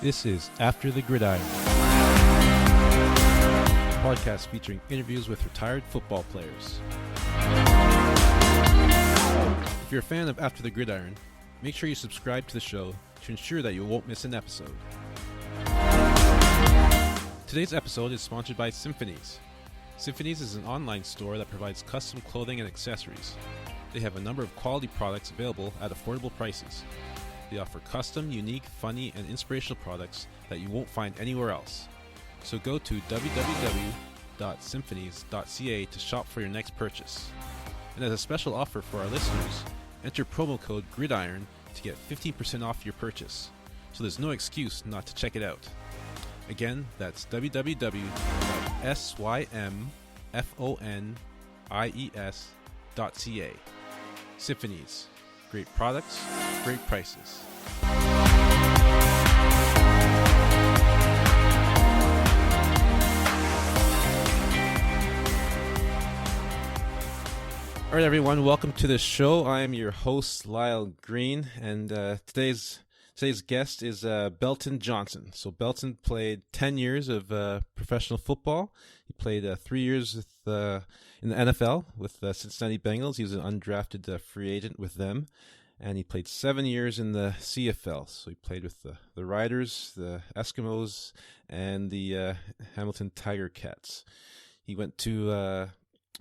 This is After the Gridiron, a podcast featuring interviews with retired football players. If you're a fan of After the Gridiron, make sure you subscribe to the show to ensure that you won't miss an episode. Today's episode is sponsored by Symphonies. Symphonies is an online store that provides custom clothing and accessories. They have a number of quality products available at affordable prices. They offer custom, unique, funny, and inspirational products that you won't find anywhere else. So go to www.symphonies.ca to shop for your next purchase. And as a special offer for our listeners, enter promo code GRIDIRON to get 15% off your purchase. So there's no excuse not to check it out. Again, that's www.symphonies.ca. Symphonies. Great products, great prices. All right, everyone, welcome to the show. I am your host, Lyle Green, and today's guest is Belton Johnson. So Belton played 10 years of professional football. He played 3 years with, in the NFL with the Cincinnati Bengals. He was an undrafted free agent with them. And he played 7 years in the CFL. So he played with the Riders, the Eskimos, and the Hamilton Tiger Cats. He went to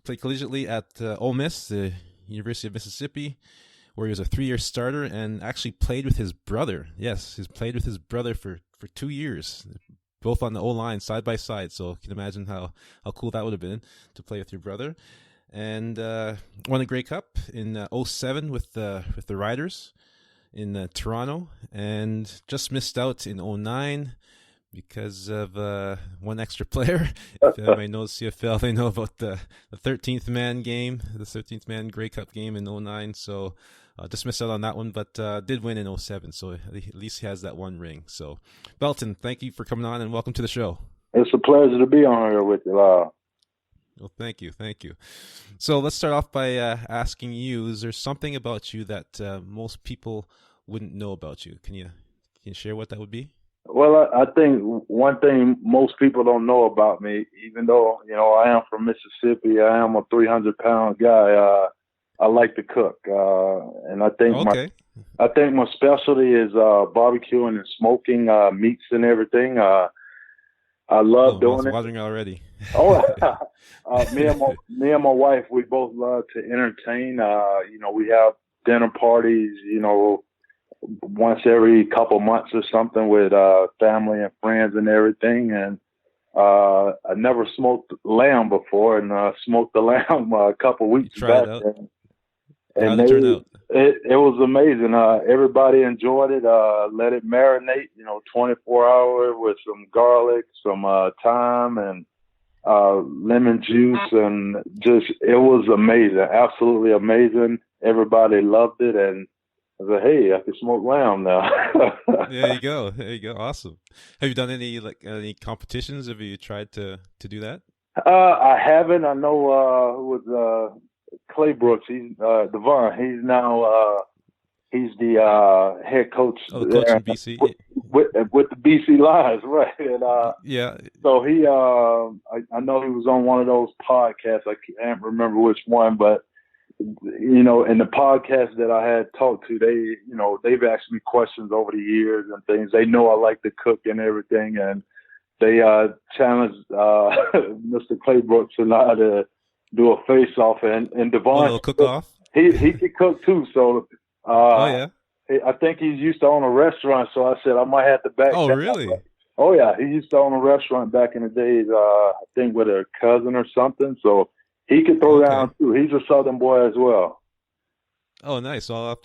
play collegiately at Ole Miss, the University of Mississippi, where he was a 3-year starter and actually played with his brother. Yes, he's played with his brother for 2 years, both on the O-line side by side. So you can imagine how cool that would have been to play with your brother. And won the Grey Cup in 2007 with the Riders in Toronto, and just missed out in 2009 because of one extra player. If anybody knows CFL, they know about the 13th man game, the 13th man Grey Cup game in 2009. So just missed out on that one, but did win in 2007. So at least he has that one ring. So Belton, thank you for coming on and welcome to the show. It's a pleasure to be on here with you, Lyle. Well, thank you. So let's start off by asking you, is there something about you that most people wouldn't know about you? Can you share what that would be? Well, I think one thing most people don't know about me, even though, I am from Mississippi, I am a 300-pound guy, I like to cook. And I think my specialty is barbecuing and smoking meats and everything. I love doing it. Watching already. Me and my wife, we both love to entertain. We have dinner parties, once every couple months or something with family and friends and everything. And I never smoked lamb before, and smoked the lamb a couple weeks back. How'd it turn out? It was amazing. Everybody enjoyed it. Let it marinate, 24 hours with some garlic, some thyme, and lemon juice, and it was amazing. Absolutely amazing. Everybody loved it, and I said, "Hey, I can smoke lamb now." There you go. Awesome. Have you done any competitions? Have you tried to do that? I haven't. I know with Clay Brooks, he's Devon. He's now he's the head coach. Oh, the coach in BC with the BC Lions, right? And yeah. So he, I know he was on one of those podcasts. I can't remember which one, but in the podcast that I had talked to, they've asked me questions over the years and things. They know I like to cook and everything, and they challenged Mr. Clay Brooks and I to do a face-off, and Devon, a little cook-off. He could cook too, so oh yeah, I think he's used to own a restaurant. So I said I might have to back. Oh really? Oh yeah, he used to own a restaurant back in the days. I think with a cousin or something. So he could throw down too. He's a Southern boy as well. Oh nice. So I'll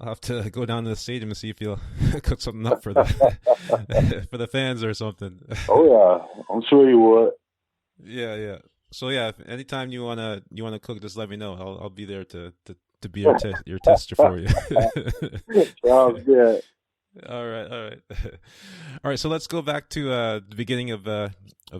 have to go down to the stadium and see if he'll cook something up for the for the fans or something. Oh yeah, I'm sure he would. Yeah. So yeah, anytime you wanna cook, just let me know. I'll be there to be your tester for you. Sounds good. All right. So let's go back to the beginning of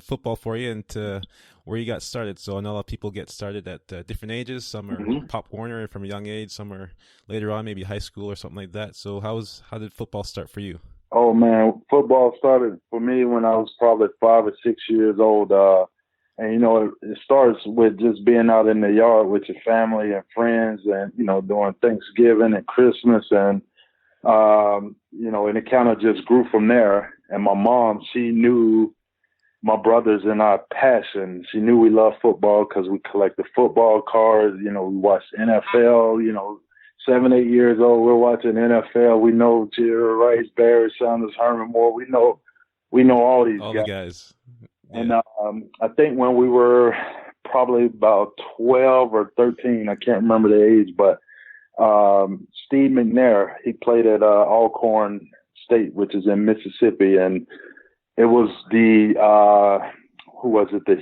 football for you and to where you got started. So I know a lot of people get started at different ages. Some are Pop Warner from a young age. Some are later on, maybe high school or something like that. So how did football start for you? Oh man, football started for me when I was probably 5 or 6 years old. And it starts with just being out in the yard with your family and friends, and during Thanksgiving and Christmas, and and it kind of just grew from there. And my mom, she knew my brothers and our passion. She knew we loved football because we collected football cards. We watched NFL. 7, 8 years old, we're watching NFL. We know Jerry Rice, Barry Sanders, Herman Moore. We know all these All the guys. guys. Yeah. And I think when we were probably about 12 or 13, I can't remember the age, but Steve McNair, he played at Alcorn State, which is in Mississippi, and it was the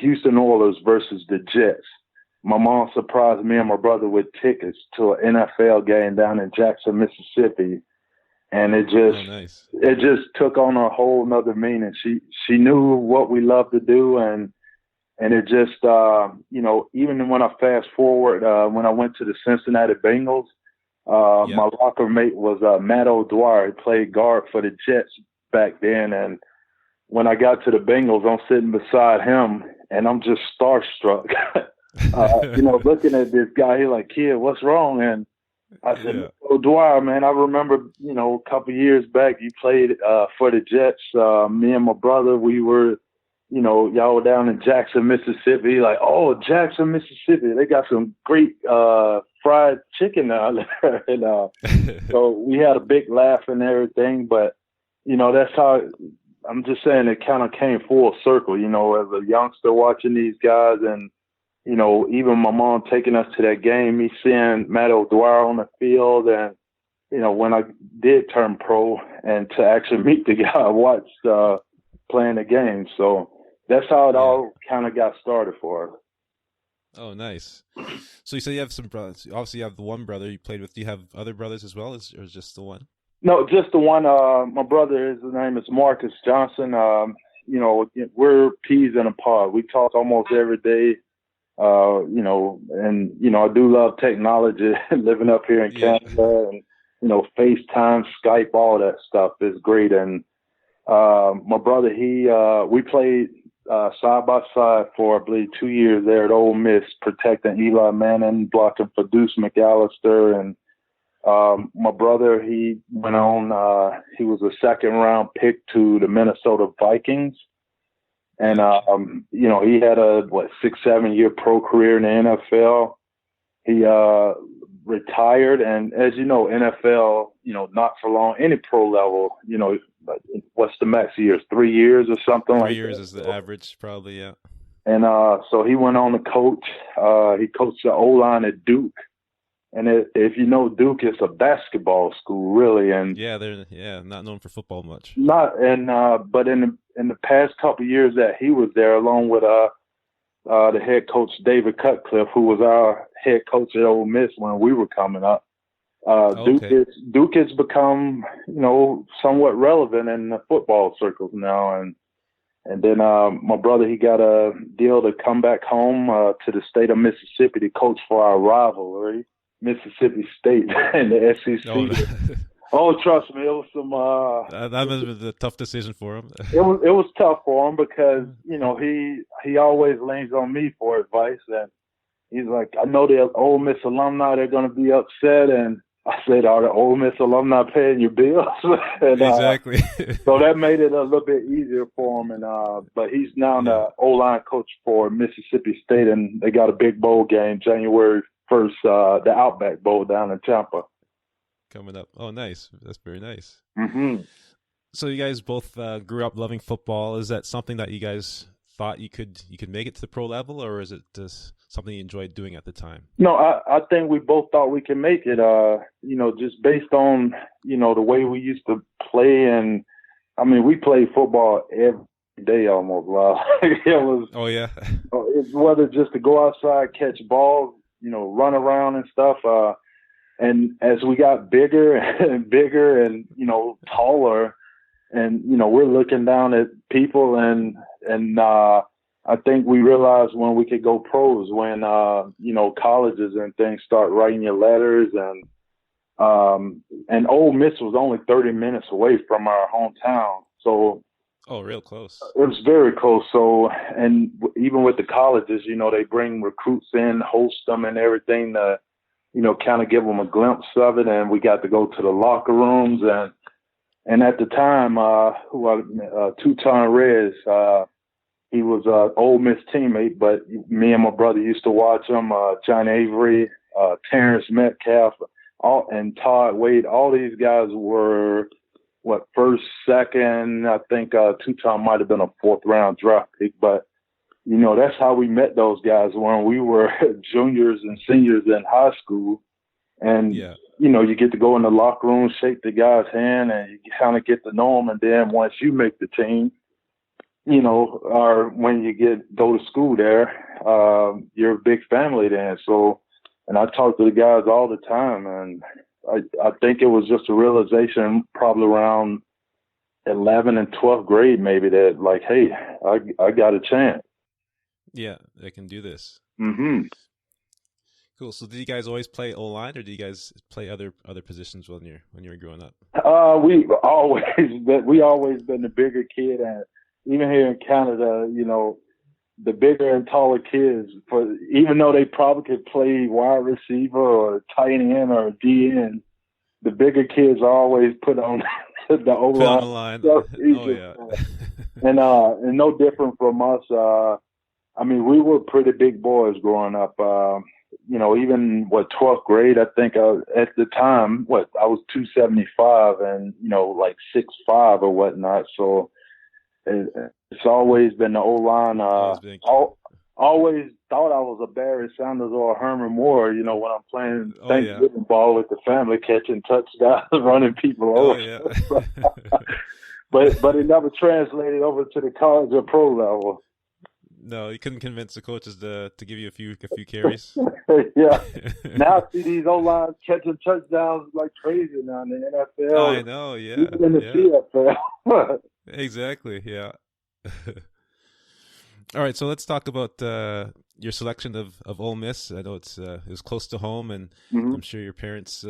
Houston Oilers versus the Jets. My mom surprised me and my brother with tickets to an NFL game down in Jackson, Mississippi. And it just took on a whole nother meaning. She knew what we loved to do, and it just even when I fast forward, when I went to the Cincinnati Bengals, my locker mate was Matt O'Dwyer. He played guard for the Jets back then, and when I got to the Bengals, I'm sitting beside him, and I'm just starstruck. Looking at this guy, he's like, "Kid, what's wrong?" And I said, O'Dwyer, man, I remember, a couple of years back, you played for the Jets. Me and my brother, we were, y'all were down in Jackson, Mississippi. Like, oh, Jackson, Mississippi, they got some great fried chicken down there. And so we had a big laugh and everything. But, that's how, I'm just saying it kind of came full circle, as a youngster watching these guys, and even my mom taking us to that game, me seeing Matt O'Dwyer on the field, and, when I did turn pro and to actually meet the guy I watched playing the game. So that's how it all kind of got started for us. Oh, nice. So you said you have some brothers. Obviously, you have the one brother you played with. Do you have other brothers as well, or just the one? No, just the one. My brother, his name is Marcus Johnson. We're peas in a pod. We talk almost every day. I do love technology, living up here in Canada, and, FaceTime, Skype, all that stuff is great. And, my brother, we played, side by side for, I believe, 2 years there at Ole Miss, protecting Eli Manning, blocking for Deuce McAllister. And, my brother, he went on, he was a second round pick to the Minnesota Vikings. And, he had a 6-7 year pro career in the NFL. He, retired. And as you know, NFL, not for long, any pro level, what's the max years? 3 years or something like that. 3 years is the average, probably. Yeah. And, so he went on to coach, he coached the O-line at Duke. And if you know Duke, it's a basketball school, really. And they're not known for football much. But in the past couple of years that he was there, along with the head coach David Cutcliffe, who was our head coach at Ole Miss when we were coming up, Duke has become somewhat relevant in the football circles now. And then my brother, he got a deal to come back home to the state of Mississippi to coach for our rivalry, Mississippi State, and the SEC. Oh, trust me, it was some. That must have been a tough decision for him. It was tough for him because he always leans on me for advice, and he's like, I know the Ole Miss alumni, they're going to be upset, and I said, are the Ole Miss alumni paying your bills? And, exactly. So that made it a little bit easier for him, and but he's now the O-line coach for Mississippi State, and they got a big bowl game January 1st, the Outback Bowl down in Tampa. Coming up. Oh, nice. That's very nice. Mm-hmm. So you guys both grew up loving football. Is that something that you guys thought you could make it to the pro level, or is it just something you enjoyed doing at the time? No, I think we both thought we could make it, just based on, the way we used to play. And, I mean, we played football every day almost. Wow. It was. Oh, yeah. It's whether just to go outside, catch balls, run around and stuff. And as we got bigger and bigger and, taller, and, we're looking down at people and I think we realized when we could go pros, when, colleges and things start writing your letters and And Ole Miss was only 30 minutes away from our hometown. So Oh, real close. it was very close. So, and even with the colleges, they bring recruits in, host them and everything to, kind of give them a glimpse of it. And we got to go to the locker rooms. And at the time, Tuton Rez, he was an Ole Miss teammate, but me and my brother used to watch him, John Avery, Terrence Metcalf, and Todd Wade. All these guys were, first, second. I think Tuton might have been a fourth-round draft pick. But, that's how we met those guys when we were juniors and seniors in high school. And, you get to go in the locker room, shake the guy's hand, and you kind of get to know him. And then once you make the team, or when you go to school there, you're a big family then. So, and I talk to the guys all the time, and I think it was just a realization probably around 11th and 12th grade maybe that, like, hey, I got a chance. Yeah, I can do this. Mm-hmm. Cool. So, did you guys always play O-line, or did you guys play other positions when you were growing up? We always been the bigger kid, and even here in Canada, the bigger and taller kids, even though they probably could play wide receiver or tight end or DN, the bigger kids always put on the O-line. Oh yeah. And no different from us. We were pretty big boys growing up. Even 12th grade, I think at the time, I was 275 and, like 6'5" or whatnot. So it's always been the O-line. Always thought I was a Barry Sanders or a Herman Moore, when I'm playing Thanksgiving ball with the family, catching touchdowns, running people over. Yeah. But it never translated over to the college or pro level. No, you couldn't convince the coaches to give you a few carries. Yeah. Now I see these O-lines catching touchdowns like crazy now in the NFL. I know, yeah. Even in the CFL. Exactly, yeah. All right, so let's talk about your selection of Ole Miss. I know it was close to home, and I'm sure your parents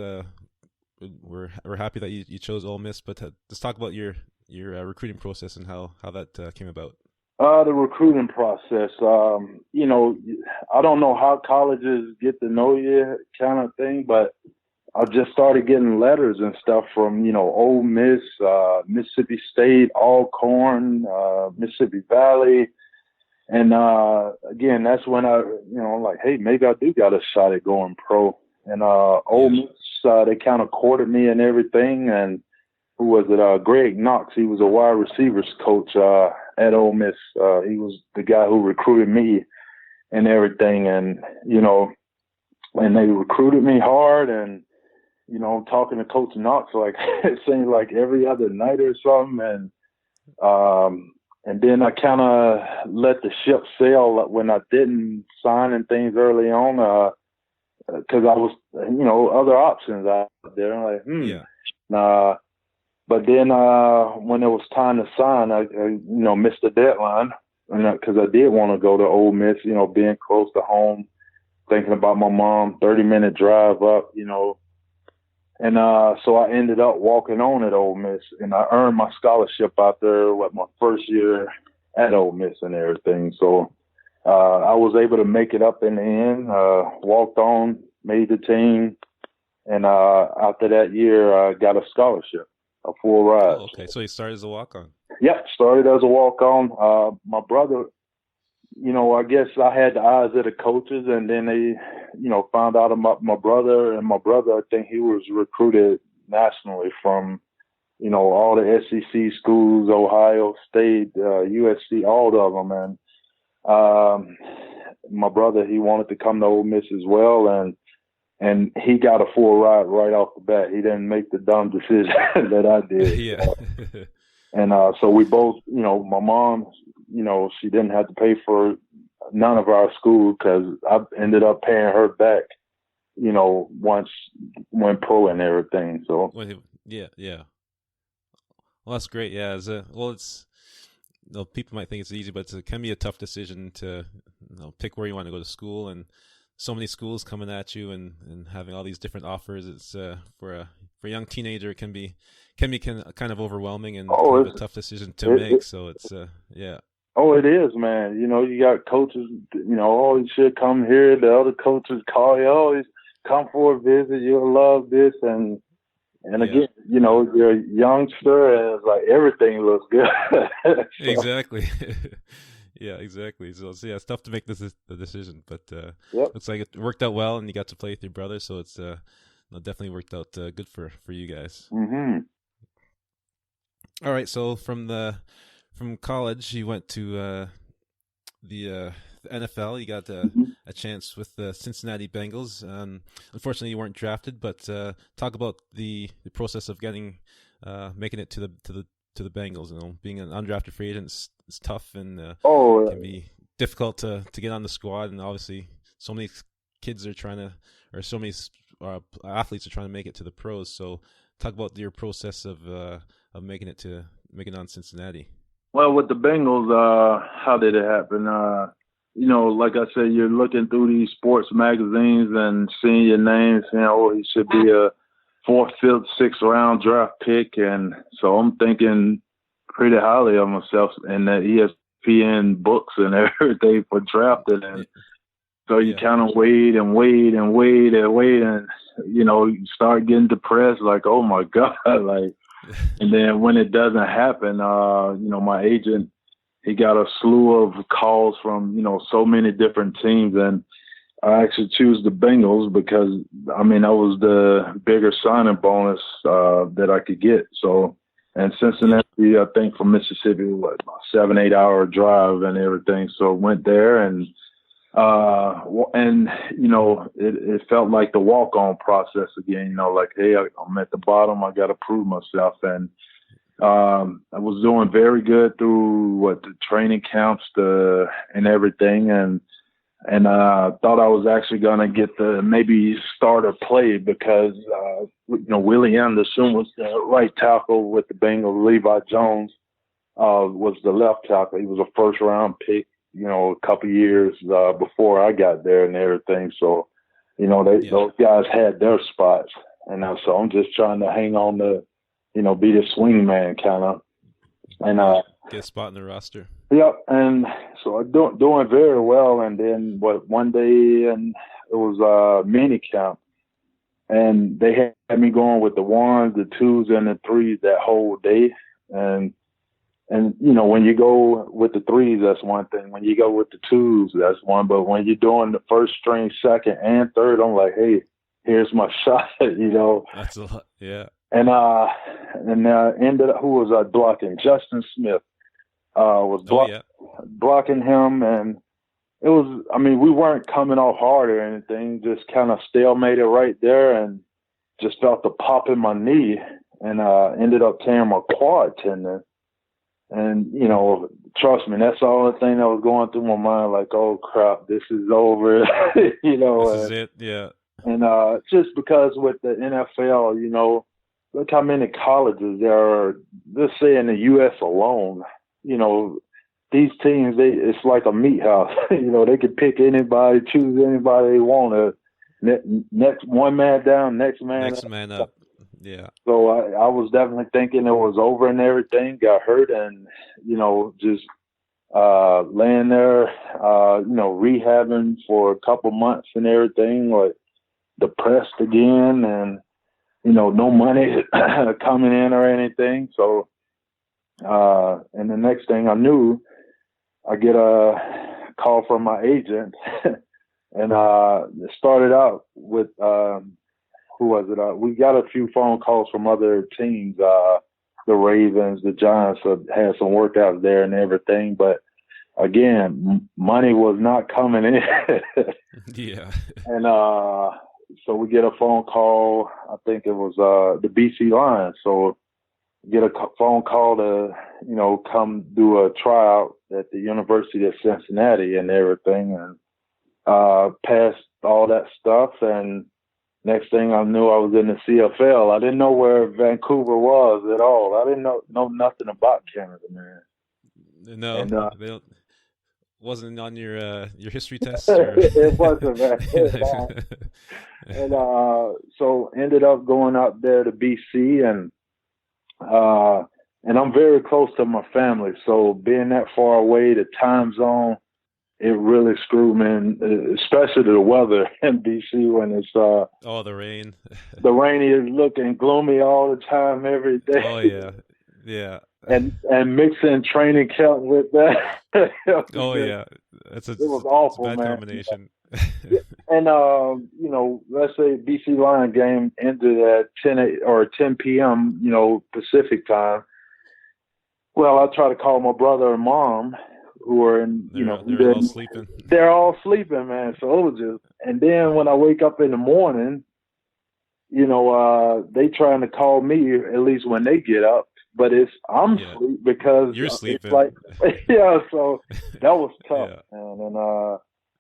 were happy that you chose Ole Miss. But let's talk about your recruiting process and how that came about. The recruiting process, I don't know how colleges get to know you kind of thing, but I just started getting letters and stuff from, Ole Miss, Mississippi State, Alcorn, Mississippi Valley. And, again, that's when I'm like, hey, maybe I do got a shot at going pro. And, Ole Miss, they kind of courted me and everything. And who was it? Greg Knox, he was a wide receivers coach, at Ole Miss. He was the guy who recruited me and everything. And, and they recruited me hard. And, talking to Coach Knox, like, it seemed like every other night or something. And then I kind of let the ship sail when I didn't sign and things early on, because I was, other options out there. I'm like, But then when it was time to sign, I missed the deadline, because I did want to go to Ole Miss, being close to home, thinking about my mom, 30-minute drive up, And so I ended up walking on at Ole Miss, and I earned my scholarship out there my first year at Ole Miss and everything. So I was able to make it up in the end, walked on, made the team, and after that year, I got a scholarship, a full ride. Oh, okay, so you started as a walk-on. Yep, started as a walk-on. My brother, I guess I had the eyes of the coaches, and then they, found out about my brother. And my brother, I think he was recruited nationally from, all the SEC schools, Ohio State, USC, all of them. And my brother, he wanted to come to Ole Miss as well, and he got a full ride right off the bat. He didn't make the dumb decision that I did. Yeah. And so we both, my mom, she didn't have to pay for none of our school, because I ended up paying her back, once went pro and everything. So yeah. Well, that's great. Yeah. It's people might think it's easy, but it can be a tough decision to pick where you want to go to school, and so many schools coming at you and having all these different offers. It's for a young teenager, it can be kind of overwhelming and kind of a tough decision to make. So it's yeah. Oh, it is, man. You got coaches, oh, you should come here. The other coaches call you, oh, come for a visit. You'll love this. And again, you're a youngster, and it's like everything looks good. So. Exactly. Yeah, exactly. So it's tough to make the decision, but looks like it worked out well, and you got to play with your brother. So it's definitely worked out good for you guys. Mm-hmm. All right. So from college, you went to the NFL. You got a chance with the Cincinnati Bengals. Unfortunately, you weren't drafted, but talk about the process of making it to the Bengals. Being an undrafted free agent is tough and can be difficult to get on the squad. And obviously, so many kids are so many athletes are trying to make it to the pros. So talk about your process of making it on Cincinnati. Well, with the Bengals, how did it happen? Like I said, you're looking through these sports magazines and seeing your name, saying, oh, he should be a 4th, 5th, 6th round draft pick. And so I'm thinking pretty highly of myself in the ESPN books and everything for drafting. And so you kind of wait and, you start getting depressed, like, oh my God, like, and then when it doesn't happen, my agent, he got a slew of calls from, so many different teams. And I actually choose the Bengals because, that was the bigger signing bonus that I could get. So, and Cincinnati, I think from Mississippi, about 7-8 hour drive and everything. So went there and it felt like the walk-on process again, like, hey, I'm at the bottom. I got to prove myself. And I was doing very good through the training camps and everything. And I thought I was actually going to get the maybe starter play because, Willie Anderson was the right tackle with the Bengals. Levi Jones was the left tackle. He was a 1st round pick, a couple years before I got there and everything. So, those guys had their spots. And so I'm just trying to hang on to, be the swing man kind of. And get a spot in the roster. Yep. And so I'm doing very well. And then one day, and it was mini camp. And they had me going with the 1s, the 2s, and the 3s that whole day. And when you go with the 3s, that's one thing. When you go with the 2s, that's one. But when you're doing the 1st string, 2nd, and 3rd, I'm like, hey, here's my shot, That's a lot, yeah. And ended up, who was blocking? Justin Smith was blocking him. And it was, we weren't coming off hard or anything, just kind of stalemated right there and just felt the pop in my knee and ended up tearing my quad tendon. And, trust me, that's the only thing that was going through my mind, like, oh, crap, this is over, This is it, yeah. And just because with the NFL, look how many colleges there are, let's say in the U.S. alone, these teams, it's like a meat house. They could pick anybody, choose anybody they want. Next one man down, next man up. Yeah. So I was definitely thinking it was over and everything. Got hurt and, just laying there, rehabbing for a couple months and everything, like depressed again and, no money coming in or anything. So, and the next thing I knew, I get a call from my agent and it started out with, who was it? We got a few phone calls from other teams, the Ravens, the Giants had some workouts there and everything. But again, money was not coming in. Yeah. And so we get a phone call. I think it was the BC Lions. So get a phone call to, come do a tryout at the University of Cincinnati and everything, and passed all that stuff. And next thing I knew, I was in the CFL. I didn't know where Vancouver was at all. I didn't know nothing about Canada, man. No, and, they don't. wasn't on your history test? Or? It wasn't, man. And so ended up going out there to BC, and I'm very close to my family. So being that far away, the time zone, it really screwed me, especially the weather in BC when it's the rain. The rain is looking gloomy all the time, every day. Oh yeah. And mixing training camp with that. Oh yeah, it was awful, bad man. combination. And let's say BC Lion game ended at 10 p.m. Pacific time. Well, I try to call my brother and mom, who are in, they're all sleeping. They're all sleeping, man. So it was just, and then when I wake up in the morning, they trying to call me at least when they get up, but I'm asleep because you're sleeping. It's like, yeah. So that was tough, man. And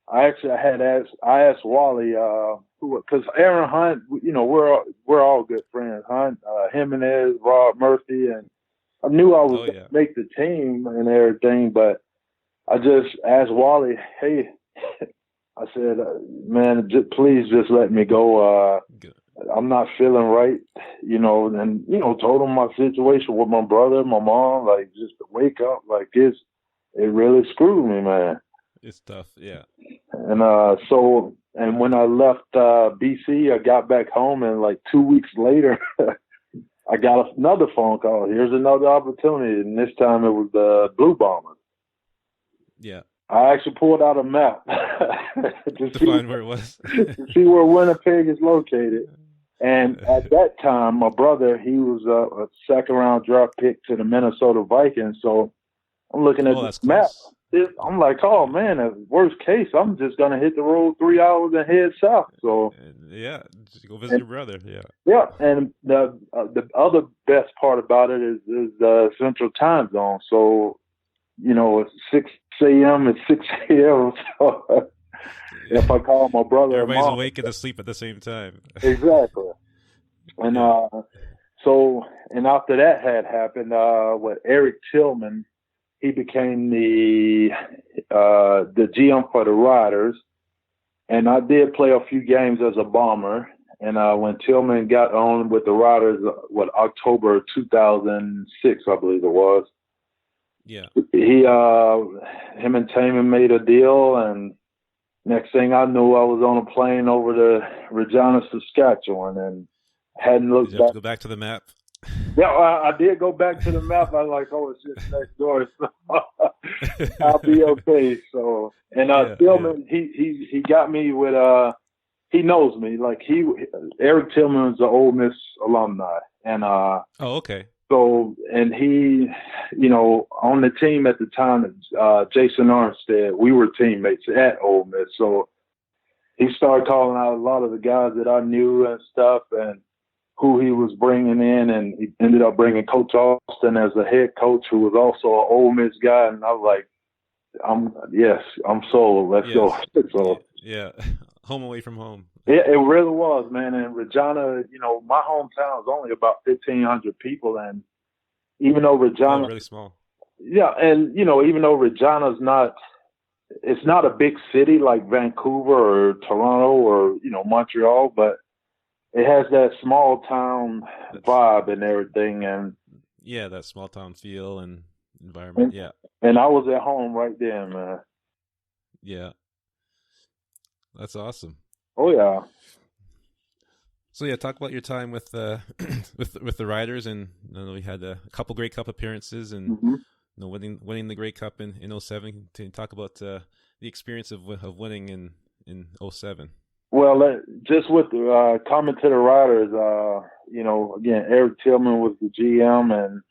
I asked Wally, because Aaron Hunt, we're all good friends. Hunt, Jimenez, Rob Murphy, and I knew I was going to make the team and everything, but I just asked Wally, hey, I said, man, please just let me go. I'm not feeling right, and, told him my situation with my brother, my mom, like, just to wake up like this, it really screwed me, man. It's tough, yeah. And and when I left BC, I got back home, and like 2 weeks later, I got another phone call. Here's another opportunity, and this time it was the Blue Bombers. Yeah. I actually pulled out a map to find where it was. to see where Winnipeg is located. And at that time, my brother, he was a second-round draft pick to the Minnesota Vikings. So I'm looking at this map. I'm like, oh, man, worst case, I'm just going to hit the road 3 hours and head south. So yeah, just go visit your brother, yeah. Yeah, and the other best part about it is the Central Time Zone. So, it's 6 a.m. and 6 a.m. So if I call my brother, everybody's awake and asleep at the same time. Exactly. And and after that had happened, Eric Tillman, he became the GM for the Riders, and I did play a few games as a Bomber. And when Tillman got on with the Riders, October 2006, I believe it was. Yeah. Him and Taman made a deal, and next thing I knew, I was on a plane over to Regina, Saskatchewan, and hadn't looked back. To go back to the map? Yeah, I did go back to the map. I was like, oh, it's just next door, so I'll be okay. So, and Tillman, he got me with he knows me. Like Eric Tillman is an Ole Miss alumni, and okay. So, and he, on the team at the time, Jason Armstead, we were teammates at Ole Miss. So he started calling out a lot of the guys that I knew and stuff, and who he was bringing in, and he ended up bringing Coach Austin as a head coach, who was also an Ole Miss guy. And I was like, I'm sold. Let's go. So yeah, home away from home. It really was, man. And Regina, my hometown is only about 1,500 people, and even though Regina, really small. Yeah, and even though Regina's it's not a big city like Vancouver or Toronto or Montreal, but it has that small town vibe and everything, and that small town feel and environment. And I was at home right there, man. Yeah, that's awesome. Oh yeah. So talk about your time with with the Riders, and we had a couple Grey Cup appearances, and winning the Grey Cup in 2007. Can you talk about the experience of winning in 2007? Well, just with coming to the Riders, again, Eric Tillman was the GM, and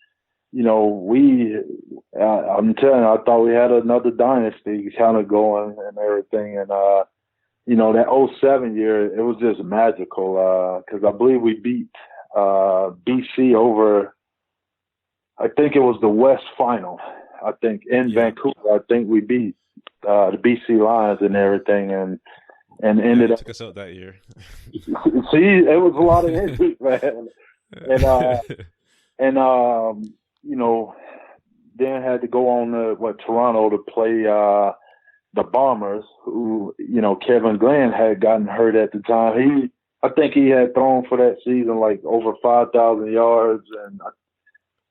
I'm telling you, I thought we had another dynasty kind of going and everything, and that 2007 year, it was just magical because I believe we beat BC over, I think it was the West Final, I think, in Vancouver. I think we beat the BC Lions and everything, and ended up. Took us out that year. See, it was a lot of injuries, man. And then had to go on to Toronto to play the Bombers, who, Kevin Glenn had gotten hurt at the time. I think he had thrown for that season like over 5,000 yards, and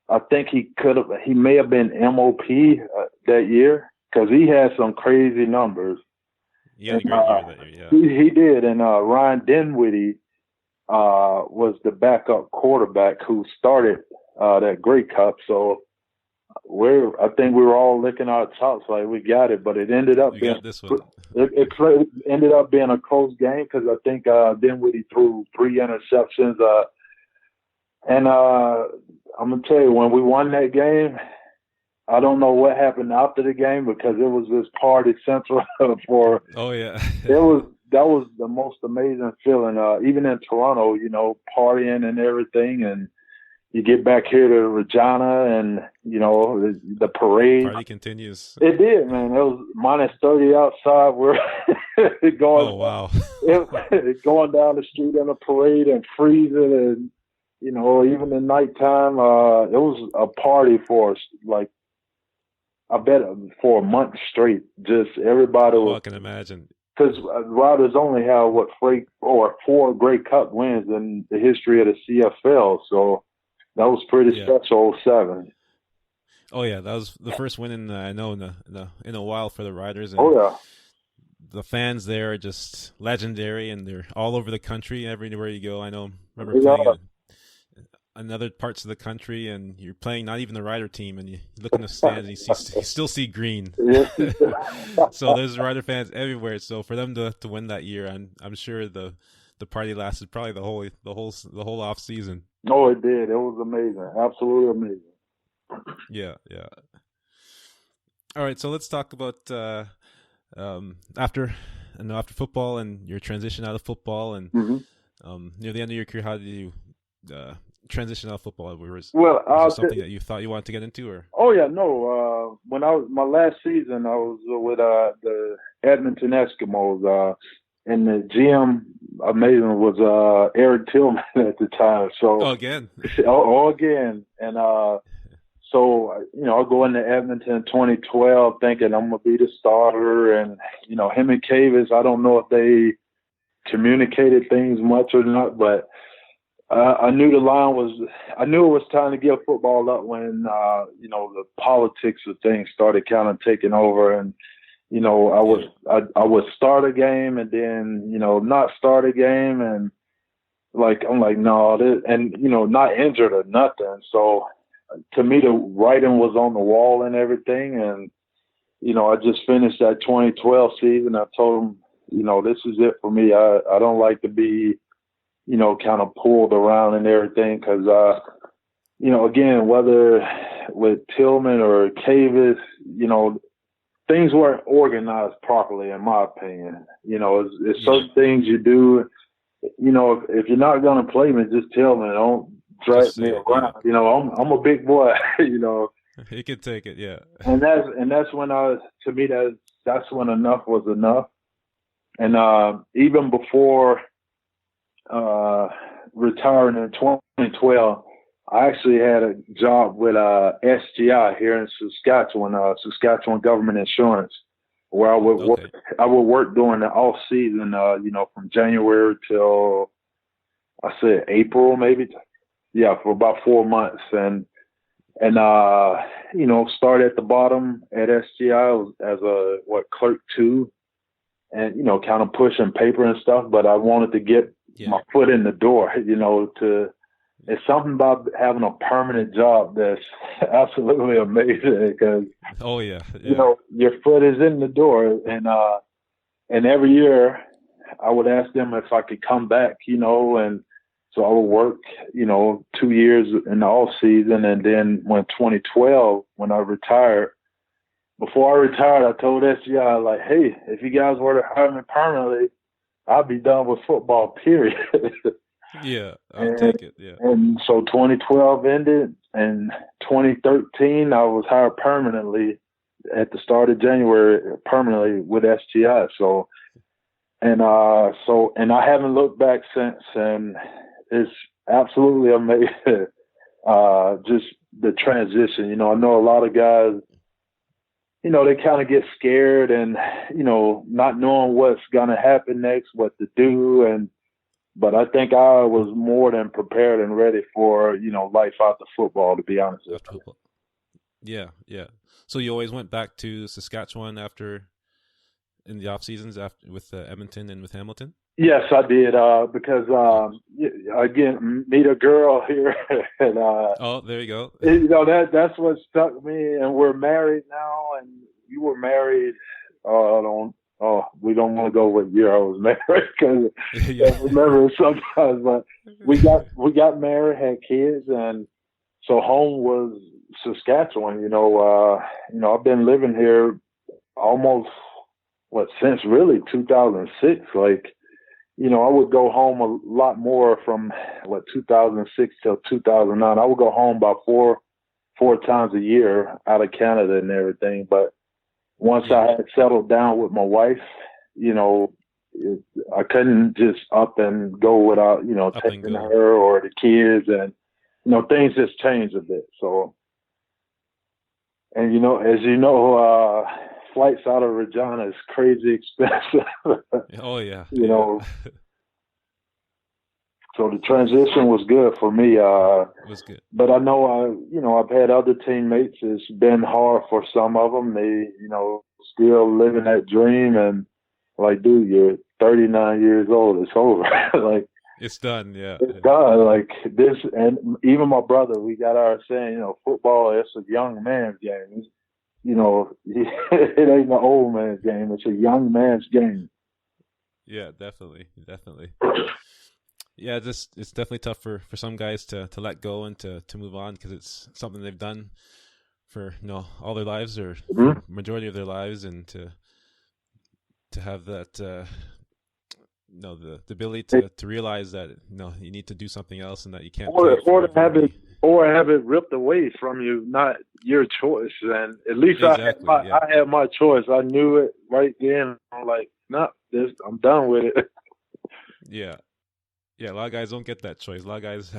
I think he may have been MOP that year because he had some crazy numbers. He had a great year that year, yeah. He did, and Ryan Dinwiddie was the backup quarterback who started that Grey Cup. So I think we were all licking our chops like we got it, but it ended up being this one. It ended up being a close game because I think Dinwiddie threw 3 interceptions. And I'm gonna tell you, when we won that game, I don't know what happened after the game because it was this party central for. Oh yeah. That was the most amazing feeling. Even in Toronto, partying and everything, and you get back here to Regina, and the parade. Party continues. It did, man. It was -30 outside. We're going. Oh wow. Going down the street in a parade and freezing, and even in nighttime, it was a party for us. Like, I bet for a month straight, just everybody was. I can imagine. Because Riders only have 4 Grey Cup wins in the history of the CFL, so that was pretty special. 07. Oh yeah, that was the first win in a while for the Riders. And oh yeah, the fans there are just legendary, and they're all over the country. Everywhere you go, I remember playing in another parts of the country, and you're playing not even the Rider team, and you look in the stands and you still see green. So there's Rider fans everywhere. So for them to win that year, I'm sure the party lasted probably the whole off season. Oh, it did. It was amazing. Absolutely amazing. Yeah. All right, so let's talk about after football and your transition out of football, and near the end of your career, how did you transition out of football? Was there something that you thought you wanted to get into, or? Oh yeah, no. When my last season, I was with the Edmonton Eskimos, and the GM, amazing, was Eric Tillman at the time. So again, again, and so I go into Edmonton 2012 thinking I'm gonna be the starter, and him and Cavis, I don't know if they communicated things much or not, but I knew it was time to give football up when the politics of things started kind of taking over, and I would start a game and then not start a game, and I'm like no, not injured or nothing. So to me, the writing was on the wall and everything, and I just finished that 2012 season. I told him, this is it for me. I don't like to be kind of pulled around and everything, because, again, whether with Tillman or Cavis, things weren't organized properly, in my opinion. It's certain things you do, if you're not going to play me, just tell me, don't drag me around. Yeah. I'm a big boy, You can take it, yeah. And that's when that's when enough was enough. And even before retiring in 2012, I actually had a job with SGI here in Saskatchewan Government Insurance, where I would work. I would work during the off season, from January till I said April, maybe. Yeah, for about 4 months, and started at the bottom at SGI as a clerk 2, and kind of pushing paper and stuff. But I wanted to get my foot in the door, it's something about having a permanent job that's absolutely amazing, because, your foot is in the door. And every year I would ask them if I could come back, and so I would work, 2 years in the off season. And then when 2012, when I retired, before I retired, I told SGI, like, hey, if you guys were to hire me permanently, I'd be done with football, period. Yeah, I'll take it, yeah. And so 2012 ended, and 2013 I was hired permanently at the start of January, permanently with SGI. So and I haven't looked back since, and it's absolutely amazing. Just the transition. I know a lot of guys they kind of get scared and, not knowing what's going to happen next, what to do. But I think I was more than prepared and ready for, life after football, to be honest with you. Football. Yeah, yeah. So you always went back to Saskatchewan in the off seasons after with Edmonton and with Hamilton? Yes, I did. Because again, meet a girl here, and oh, there you go. That's what stuck me. And we're married now, and we were married. We don't want to go what year I was married because I remember sometimes. But we got married, had kids, and so home was Saskatchewan. I've been living here almost since really 2006. I would go home a lot more from 2006 till 2009. I would go home about four times a year out of Canada and everything. But once I had settled down with my wife, I couldn't just up and go without, taking her or the kids, and things just changed a bit. So, and as flights out of Regina is crazy expensive. Oh yeah. So the transition was good for me. It was good. But I know I've had other teammates. It's been hard for some of them. They, still living that dream, and dude, you're 39 years old. It's over. It's done. Yeah. It's done. This, and even my brother, we got our saying, football, it's a young man's game. It ain't an old man's game. It's a young man's game. Yeah, definitely. Yeah, it's definitely tough for some guys to let go and to move on because it's something they've done for all their lives or majority of their lives, and to have that the ability to realize that you need to do something else and that you can't or have it ripped away from you, not your choice. And at least exactly, I had my choice. I knew it right then. I'm like, no, I'm done with it. Yeah. Yeah, a lot of guys don't get that choice. A lot of guys,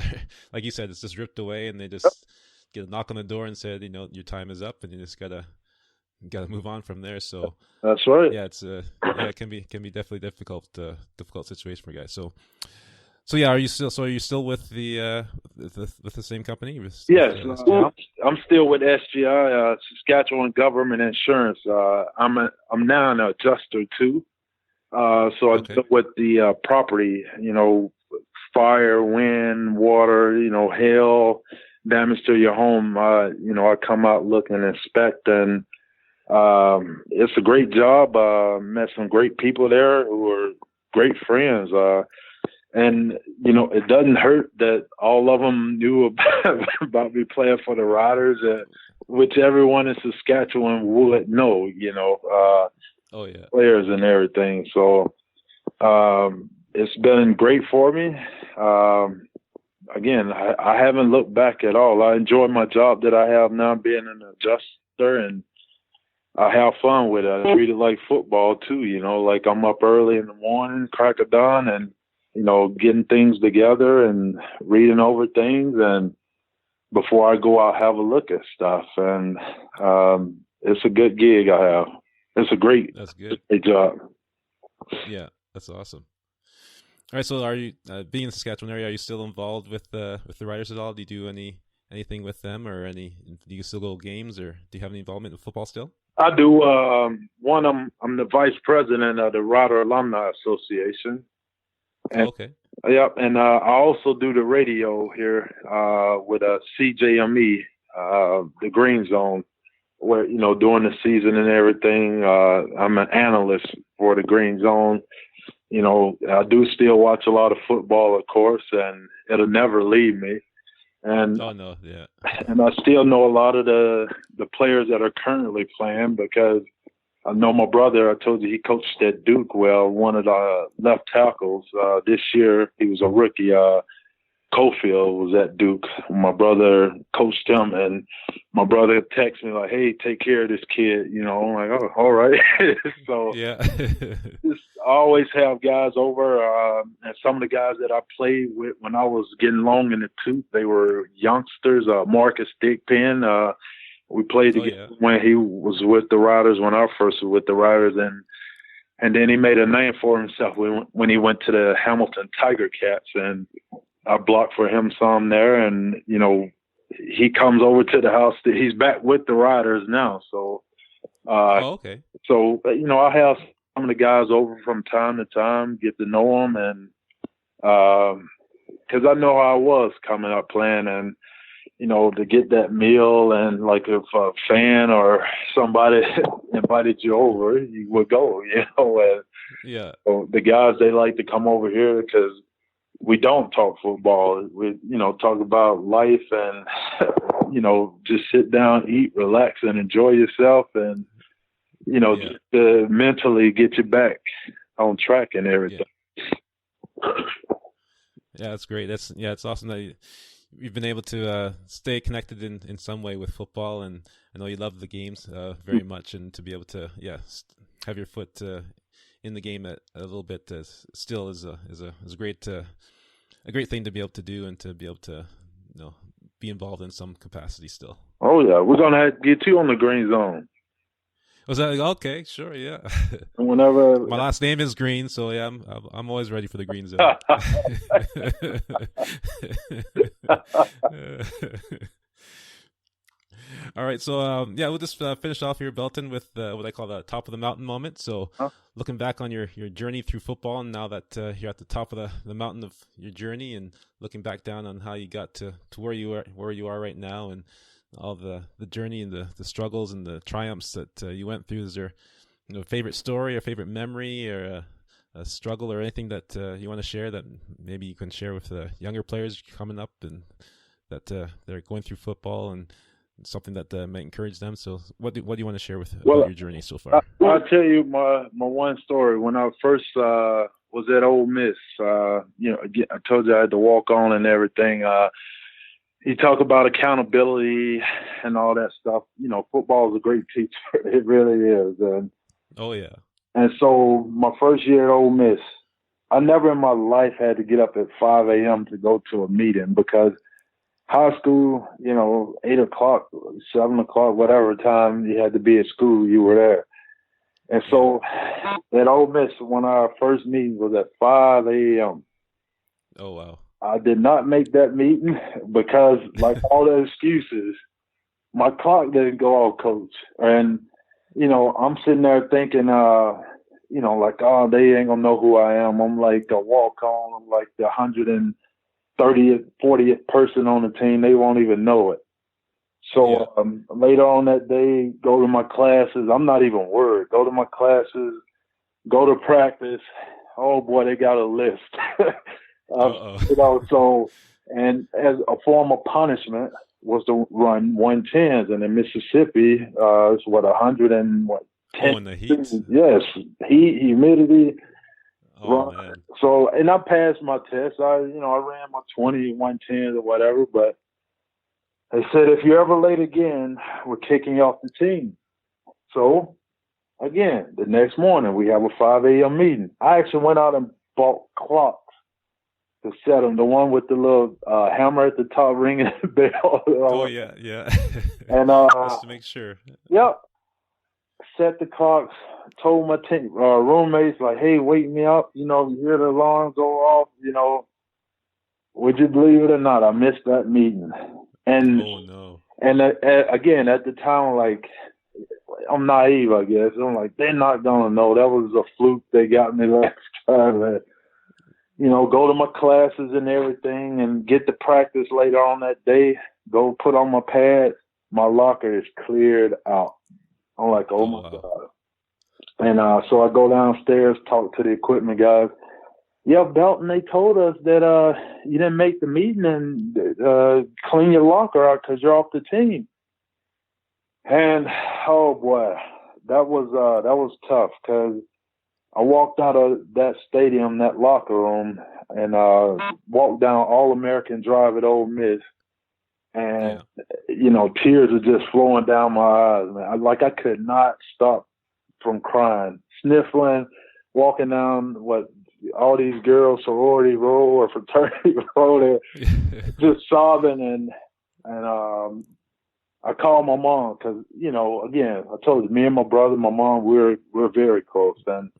like you said, it's just ripped away, and they just get a knock on the door and said, your time is up, and you just gotta move on from there. So that's right. Yeah, it's it can be definitely difficult situation for guys. So yeah, are you still with the same company? Yes, I'm still with SGI, Saskatchewan Government Insurance. I'm now an adjuster too. So I deal with the property, fire, wind, water, hail, damage to your home. I come out, look and inspect, and it's a great job. Met some great people there who are great friends. And, it doesn't hurt that all of them knew about me playing for the Riders, which everyone in Saskatchewan would know, oh yeah, players and everything. So it's been great for me. Again, I haven't looked back at all. I enjoy my job that I have now, being an adjuster, and I have fun with it. I treat it like football too, I'm up early in the morning, crack of dawn, and getting things together and reading over things, and before I go out, have a look at stuff. And it's a good gig I have. It's a great job. Yeah, that's awesome. All right, so are you being in the Saskatchewan area? Are you still involved with the Riders at all? Do you do anything with them, or do you still go games, or do you have any involvement in football still? I do. I'm the vice president of the Rider Alumni Association. And, okay. Yep, and I also do the radio here with CJME, the Green Zone, where during the season and everything. I'm an analyst for the Green Zone. I do still watch a lot of football, of course, and it'll never leave me. And oh no, yeah. And I still know a lot of the players that are currently playing, because I know my brother, I told you, he coached at Duke. Well, one of the left tackles this year, he was a rookie. Cofield was at Duke. My brother coached him, and my brother texted me like, "Hey, take care of this kid." I'm like, "Oh, all right." So yeah, just always have guys over, and some of the guys that I played with when I was getting long in the tooth, they were youngsters. Marcus Thigpen, We played together when he was with the Riders, when I first was with the Riders, and then he made a name for himself when he went to the Hamilton Tiger Cats, and I blocked for him some there, and he comes over to the house. He's back with the Riders now, so. Okay. So I have some of the guys over from time to time, get to know them, and because I know how I was coming up playing, and to get that meal, and like if a fan or somebody invited you over, you would go, and so the guys, they like to come over here because we don't talk football. We talk about life and just sit down, eat, relax, and enjoy yourself, and just to mentally get you back on track and everything. Yeah, that's great. It's awesome that you've been able to stay connected in some way with football, and I know you love the games very much, and to be able to have your foot in the game a little bit still is a great a great thing to be able to do, and to be able to be involved in some capacity still. Oh yeah, we're gonna have to get you on the green zone. Was that okay? Sure, yeah. Whenever my last name is Green, so yeah, I'm always ready for the green zone. All right, so we'll just finish off here, Belton, with what I call the top of the mountain moment. So, looking back on your journey through football, and now that you're at the top of the mountain of your journey, and looking back down on how you got to where you are right now, and all the journey and the struggles and the triumphs that you went through. Is there a favorite story or favorite memory or a struggle or anything that you want to share that maybe you can share with the younger players coming up and that they're going through football, and something that might encourage them? So what do you want to share about your journey so far? I'll tell you my one story. When I first was at Ole Miss, I told you I had to walk on and everything. You talk about accountability and all that stuff. Football is a great teacher. It really is. And so my first year at Ole Miss, I never in my life had to get up at 5 a.m. to go to a meeting, because high school, 8 o'clock, 7 o'clock, whatever time you had to be at school, you were there. And so at Ole Miss, when our first meeting was at 5 a.m. Oh, wow. I did not make that meeting because, like all the excuses, my clock didn't go off, Coach. And, I'm sitting there thinking, like, oh, they ain't going to know who I am. I'm like a walk-on. I'm like the 130th, 40th person on the team. They won't even know it. So later on that day, go to my classes. I'm not even worried. Go to my classes, go to practice. Oh, boy, they got a list. So, and as a form of punishment was to run 110s, and in Mississippi, it's 110. In the heat. Yes, heat, humidity. Oh, man. So, and I passed my test. I ran my 20, 110s or whatever, but they said, if you're ever late again, we're kicking you off the team. So, again, the next morning, we have a 5 a.m. meeting. I actually went out and bought clocks to set them, the one with the little hammer at the top ringing the bell. Yeah. And just to make sure. Yep. Set the clocks, told my roommates, like, hey, wake me up. You hear the alarm go off. Would you believe it or not, I missed that meeting. And oh, no. And again, at the time, like, I'm naive, I guess. I'm like, they're not gonna know. That was a fluke. They got me last time. Go to my classes and everything, and get to practice later on that day. Go put on my pads. My locker is cleared out. I'm like, oh my God. And so I go downstairs, talk to the equipment guys. Yeah, Belton, they told us that you didn't make the meeting, and clean your locker out because you're off the team. And oh boy, that was tough, because I walked out of that stadium, that locker room, and walked down All-American Drive at Ole Miss. And, tears are just flowing down my eyes, man. I could not stop from crying, sniffling, walking down all these girls' sorority row or fraternity row, there, just sobbing. And I called my mom because, again, I told you, me and my brother, my mom, we're very close. And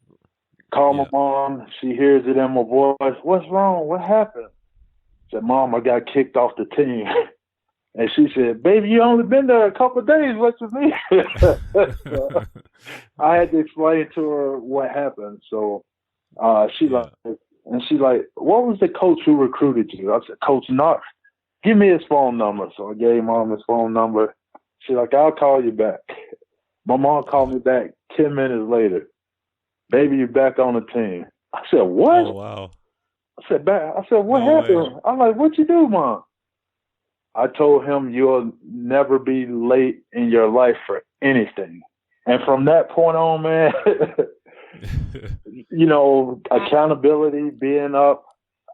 call my mom. She hears it in my voice. What's wrong? What happened? I said, Mom, I got kicked off the team. And she said, baby, you only been there a couple of days. What you mean? So I had to explain to her what happened. So she's like, what was the coach who recruited you? I said, Coach Knox. Give me his phone number. So I gave Mom his phone number. She's like, I'll call you back. My mom called me back 10 minutes later. Baby, you're back on the team. I said, what? Oh, wow. I said, what happened? Way. I'm like, what you do, Mom? I told him you'll never be late in your life for anything. And from that point on, man, accountability, being up.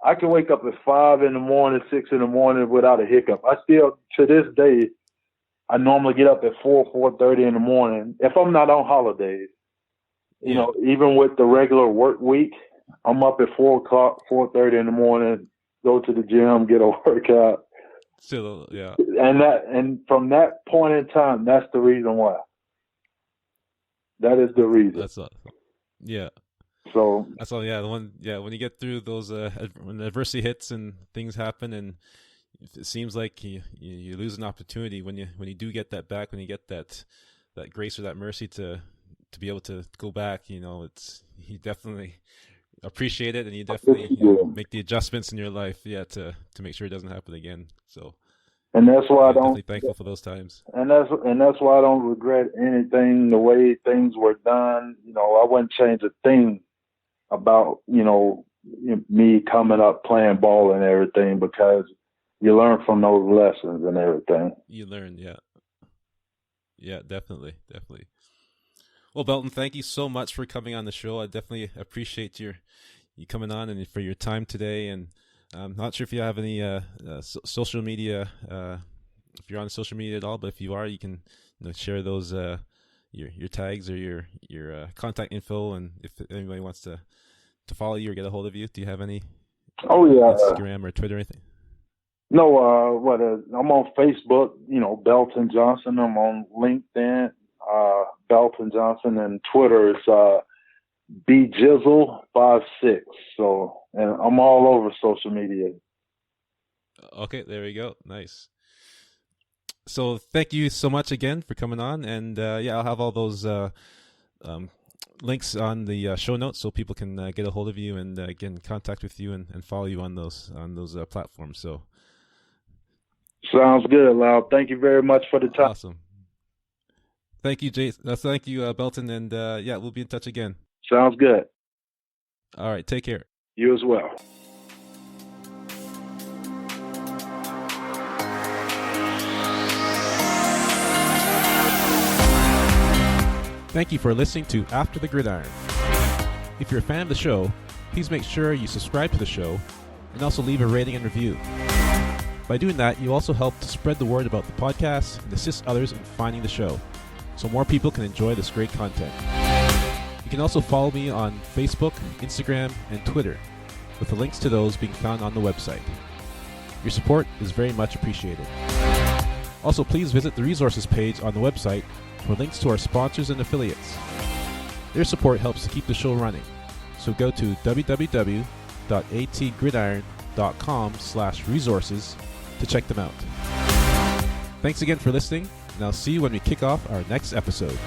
I can wake up at 5 in the morning, 6 in the morning without a hiccup. I still, to this day, I normally get up at 4:30 in the morning. If I'm not on holidays, even with the regular work week, I'm up at 4:30 in the morning, go to the gym, get a workout. Still, yeah. And from that point in time, that's the reason why. That is the reason. That's all. Yeah. So that's all. Yeah. When you get through those, when adversity hits and things happen, and it seems like you lose an opportunity when you do get that back, when you get that grace or that mercy to be able to go back, you definitely appreciate it, and you definitely make the adjustments in your life, to make sure it doesn't happen again. So, and that's why I don't. Definitely thankful for those times. And that's why I don't regret anything the way things were done. I wouldn't change a thing about me coming up playing ball and everything, because you learn from those lessons and everything. You learn, yeah, definitely. Well, Belton, thank you so much for coming on the show. I definitely appreciate you coming on and for your time today. And I'm not sure if you have any social media, if you're on social media at all, but if you are, you can share those your tags or your contact info, and if anybody wants to follow you or get a hold of you. Do you have any? Oh yeah, Instagram or Twitter or anything? No, I'm on Facebook. Belton Johnson. I'm on LinkedIn. Belton Johnson, and Twitter is bjizzle56. So, and I'm all over social media. Okay, there we go. Nice. So thank you so much again for coming on, and I'll have all those links on the show notes so people can get a hold of you and get in contact with you and follow you on those platforms. So sounds good, Lau. Thank you very much for the time. Awesome. Thank you, Jason. Thank you, Belton, and we'll be in touch again. Sounds good. All right, take care. You as well. Thank you for listening to After the Gridiron. If you're a fan of the show, please make sure you subscribe to the show and also leave a rating and review. By doing that, you also help to spread the word about the podcast and assist others in finding the show, so more people can enjoy this great content. You can also follow me on Facebook, Instagram, and Twitter, with the links to those being found on the website. Your support is very much appreciated. Also, please visit the resources page on the website for links to our sponsors and affiliates. Their support helps to keep the show running, so go to www.atgridiron.com/resources to check them out. Thanks again for listening, and I'll see you when we kick off our next episode.